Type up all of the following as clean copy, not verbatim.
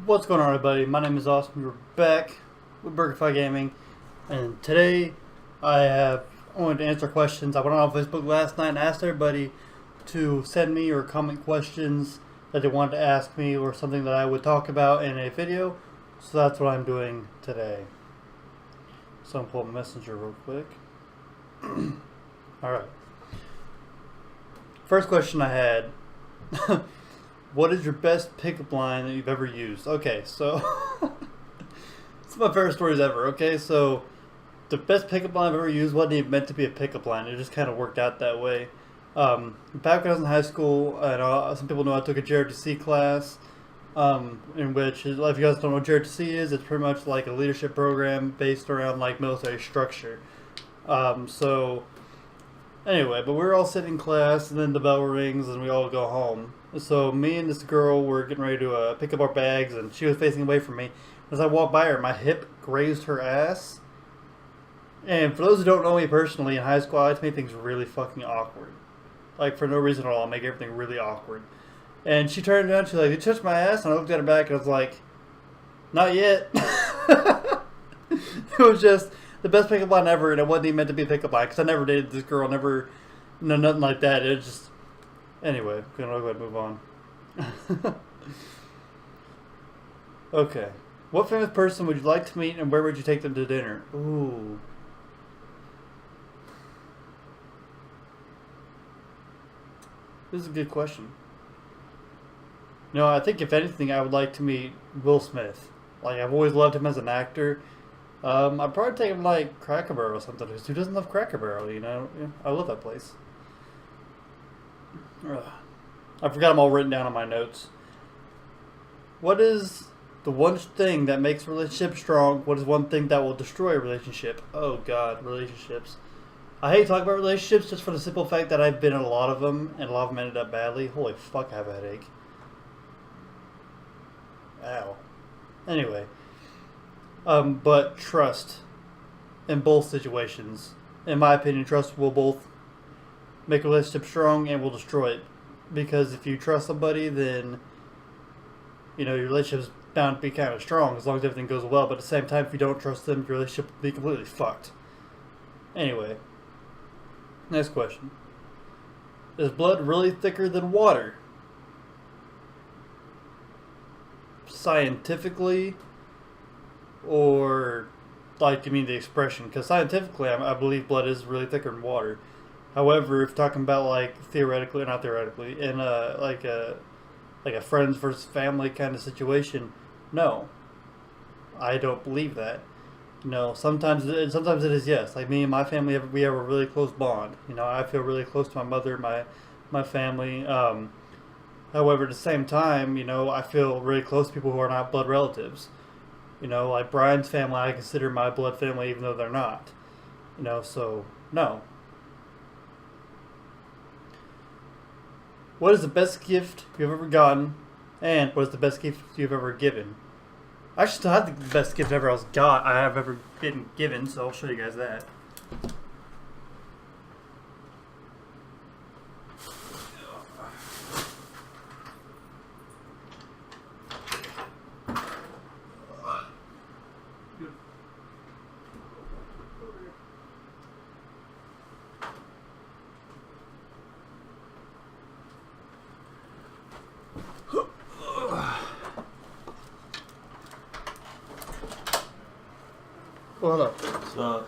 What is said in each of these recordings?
What's going on, everybody? My name is Austin. We're back with Burkify Gaming, and today I wanted to answer questions. I went on Facebook last night and asked everybody to send me or comment questions that they wanted to ask me or something that I would talk about in a video. So that's what I'm doing today. So I'm pulling Messenger real quick. Alright. First question I had. What is your best pickup line that you've ever used? Okay, so it's my favorite stories ever. Okay, so the best pickup line I've ever used wasn't even meant to be a pickup line. It just kind of worked out that way. Back when I was in high school, and some people know I took a JRTC class, in which, if you guys don't know what JRTC is, it's pretty much like a leadership program based around like military structure. So anyway, but we were all sitting in class, and then the bell rings, and we all go home. So me and this girl were getting ready to pick up our bags, and she was facing away from me. As I walked by her, my hip grazed her ass. And for those who don't know me personally, in high school, I like to make things really fucking awkward. Like, for no reason at all, I make everything really awkward. And she turned around, she's like, "You touched my ass?" And I looked at her back, and I was like, "Not yet." It was just the best pickup line ever, and it wasn't even meant to be a pickup line, because I never dated this girl, never, no, nothing like that. It just, anyway, gonna go ahead and move on. Okay. What famous person would you like to meet, and where would you take them to dinner? Ooh. This is a good question. No, I think if anything, I would like to meet Will Smith. Like, I've always loved him as an actor. I'd probably take him like Cracker Barrel or something. Who doesn't love Cracker Barrel? You know, I love that place. Ugh. I forgot them all written down on my notes. What is the one thing that makes a relationship strong? What is one thing that will destroy a relationship? Oh God, relationships. I hate talking about relationships just for the simple fact that I've been in a lot of them, and a lot of them ended up badly. Holy fuck, I have a headache. Ow. Anyway. But trust in both situations. In my opinion, trust will both make a relationship strong and will destroy it. Because if you trust somebody, then, you know, your relationship's bound to be kind of strong as long as everything goes well. But at the same time, if you don't trust them, your relationship will be completely fucked. Anyway. Next question. Is blood really thicker than water? Scientifically, or like you mean the expression? Because scientifically, I believe blood is really thicker than water. However, if talking about like theoretically, or not theoretically, in like a friends versus family kind of situation, no, I don't believe that. No, sometimes it is yes. Like me and my family, we have a really close bond. You know, I feel really close to my mother, my family. However, at the same time, you know, I feel really close to people who are not blood relatives. You know, like Brian's family, I consider my blood family, even though they're not. You know, so no. What is the best gift you've ever gotten, and what is the best gift you've ever given? I actually still have the best gift I have ever been given, so I'll show you guys that. Well, hold up. So,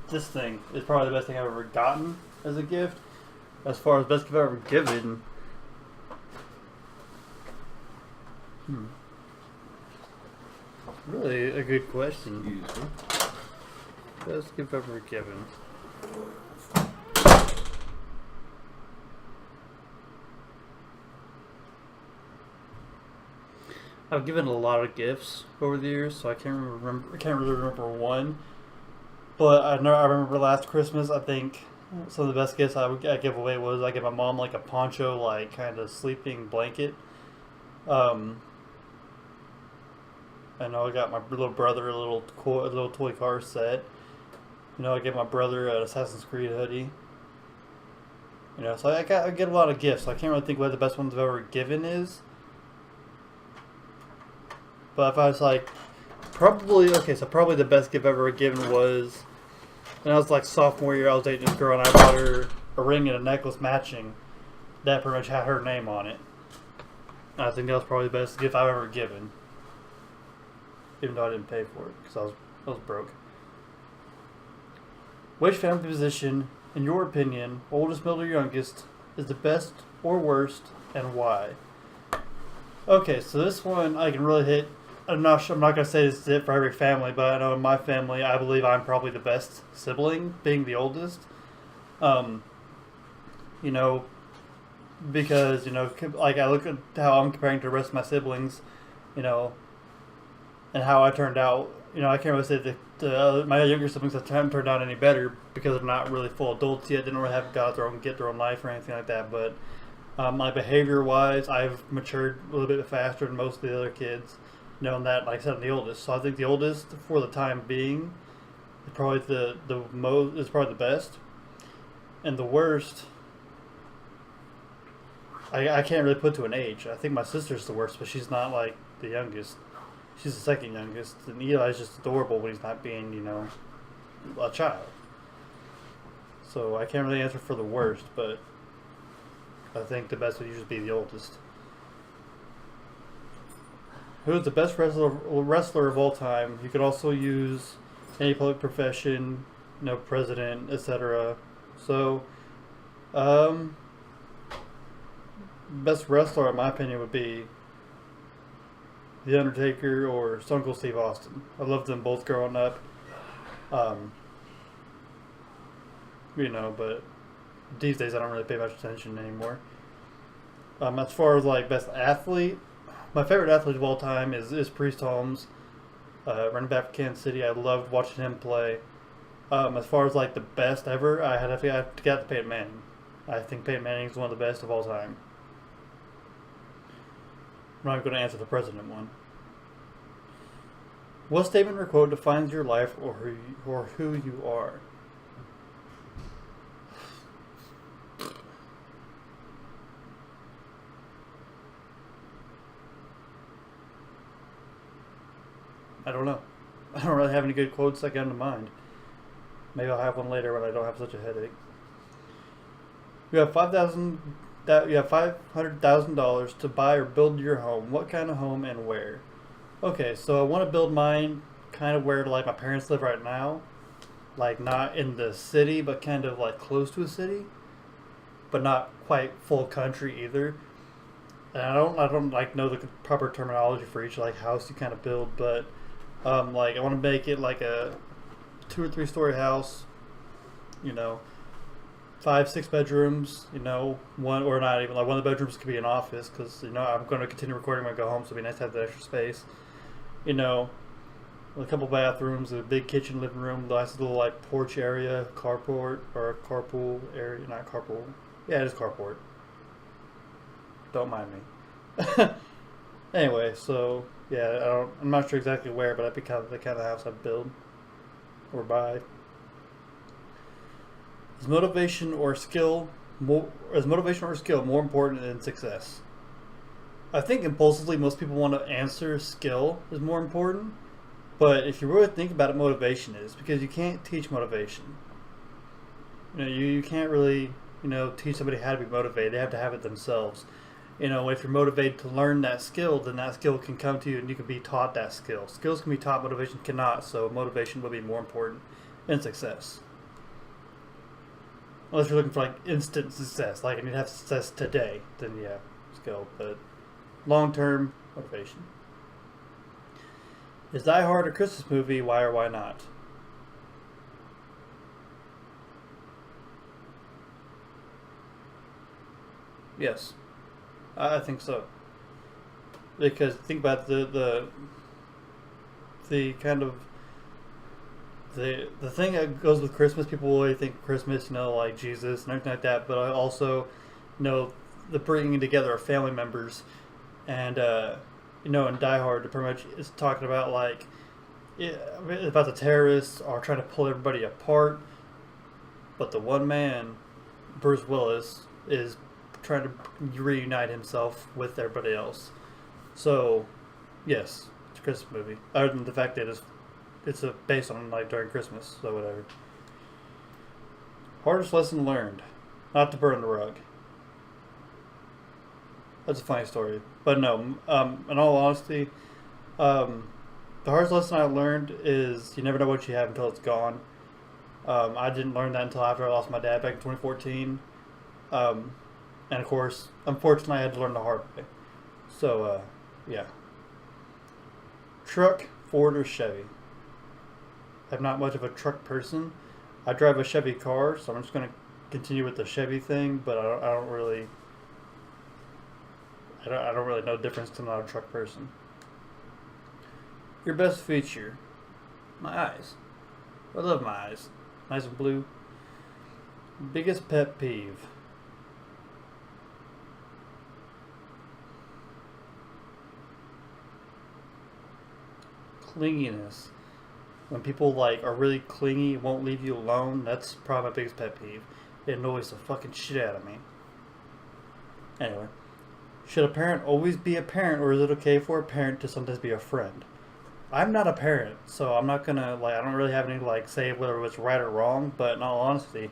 this thing is probably the best thing I've ever gotten as a gift. As far as best gift I've ever given. Really a good question. Best gift I've ever given. I've given a lot of gifts over the years, so I can't really remember one. But I remember last Christmas, I think some of the best gifts I gave away was I gave my mom like a poncho, like kind of sleeping blanket. I know I got my little brother a little toy car set. You know, I gave my brother an Assassin's Creed hoodie. So I get a lot of gifts. So I can't really think what the best ones I've ever given is. But if I was like, probably, okay, so probably the best gift I've ever given was, when I was like sophomore year, I was dating this girl and I bought her a ring and a necklace matching that pretty much had her name on it. And I think that was probably the best gift I've ever given. Even though I didn't pay for it because I was broke. Which family position, in your opinion, oldest, middle, or youngest, is the best or worst, and why? Okay, so this one I can really hit. I'm not going to say this is it for every family, but I know in my family, I believe I'm probably the best sibling, being the oldest. You know, because, like I look at how I'm comparing to the rest of my siblings, and how I turned out. I can't really say that my younger siblings haven't turned out any better because they're not really full adults yet. They don't really have get their own life or anything like that. But my behavior-wise, I've matured a little bit faster than most of the other kids. And that, like I said, I'm the oldest. So I think the oldest, for the time being, is probably is probably the best. And the worst, I can't really put to an age. I think my sister's the worst, but she's not like the youngest. She's the second youngest, and Eli's just adorable when he's not being, a child. So I can't really answer for the worst, but I think the best would usually be the oldest. Who's the best wrestler of all time? You could also use any public profession, president, etc. So, best wrestler, in my opinion, would be The Undertaker or Stone Cold Steve Austin. I loved them both growing up. But these days I don't really pay much attention anymore. As far as like best athlete, my favorite athlete of all time is Priest Holmes, running back for Kansas City. I loved watching him play. As far as like the best ever, I have to get Peyton Manning. I think Peyton Manning is one of the best of all time. I'm not going to answer the president one. What statement or quote defines your life or who you are? I don't know. I don't really have any good quotes that come to mind. Maybe I'll have one later when I don't have such a headache. You have $500,000 to buy or build your home. What kind of home and where? Okay, so I want to build mine kind of where like my parents live right now, like not in the city, but kind of like close to a city, but not quite full country either. And I don't like know the proper terminology for each like house you kind of build, but like I want to make it like a 2 or 3 story house, 5-6 bedrooms, one or not even like one of the bedrooms could be an office because I'm going to continue recording when I go home, so it'd be nice to have that extra space. With a couple bathrooms, a big kitchen, living room, nice little like porch area, carport or carpool area, not carpool. Yeah, it is carport. Don't mind me. Anyway, so yeah, I'm not sure exactly where, but that'd be kind of the kind of house I'd build or buy. Is motivation or skill more important than success? I think impulsively most people want to answer skill is more important, but if you really think about it, motivation is, because you can't teach motivation. You can't really teach somebody how to be motivated. They have to have it themselves. If you're motivated to learn that skill, then that skill can come to you and you can be taught that skill. Skills can be taught, motivation cannot, so motivation will be more important than success. Unless you're looking for like instant success, like I need to have success today, then yeah, skill. But long-term motivation. Is Die Hard a Christmas movie? Why or why not? Yes, I think so. Because think about the kind of the thing that goes with Christmas. People always think Christmas, like Jesus and everything like that. But I also, the bringing together of family members, and in Die Hard, it pretty much is talking about like about the terrorists are trying to pull everybody apart, but the one man Bruce Willis is trying to reunite himself with everybody else. So, yes, it's a Christmas movie. Other than the fact that it's based on like during Christmas, so whatever. Hardest lesson learned: not to burn the rug. That's a funny story, but no. In all honesty, the hardest lesson I learned is you never know what you have until it's gone. I didn't learn that until after I lost my dad back in 2014. And of course, unfortunately, I had to learn the hard way. So, yeah. Truck, Ford, or Chevy? I'm not much of a truck person. I drive a Chevy car, so I'm just going to continue with the Chevy thing, but I don't really know the difference because I'm not a truck person. Your best feature? My eyes. I love my eyes. Nice and blue. Biggest pet peeve? Clinginess. When people like are really clingy, won't leave you alone, that's probably my biggest pet peeve. It annoys the fucking shit out of me. Anyway. Should a parent always be a parent, or is it okay for a parent to sometimes be a friend? I'm not a parent, so I'm not gonna I don't really have any say whether it's right or wrong, but in all honesty,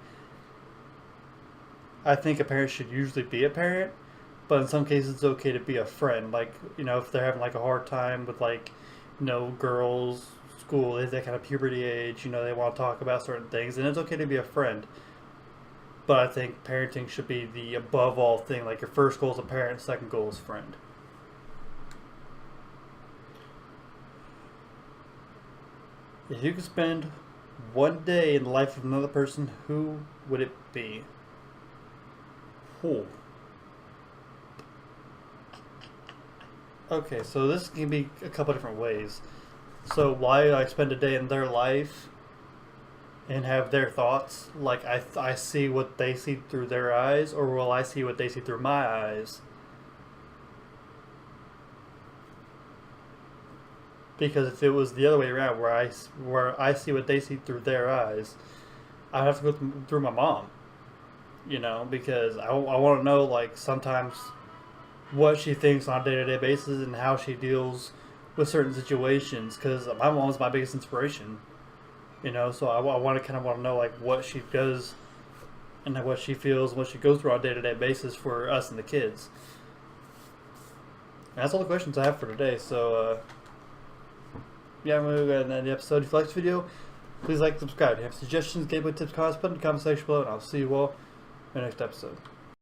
I think a parent should usually be a parent, but in some cases it's okay to be a friend. If they're having a hard time with girls, school, that kind of puberty age, they want to talk about certain things, and it's okay to be a friend. But I think parenting should be the above all thing. Your first goal is a parent, second goal is friend. If you could spend one day in the life of another person, who would it be? Okay, so this can be a couple different ways. So why I spend a day in their life and have their thoughts? I see what they see through their eyes, or will I see what they see through my eyes? Because if it was the other way around, where I see what they see through their eyes, I'd have to go through my mom. Because I want to know, sometimes what she thinks on a day-to-day basis and how she deals with certain situations. Because my mom is my biggest inspiration. So I want to know, what she does and what she feels and what she goes through on a day-to-day basis for us and the kids. And that's all the questions I have for today. So, yeah, I'm going to go ahead and end the episode. If you like this video, please like and subscribe. If you have suggestions, gameplay tips, comments, put in the comment section below, and I'll see you all in the next episode.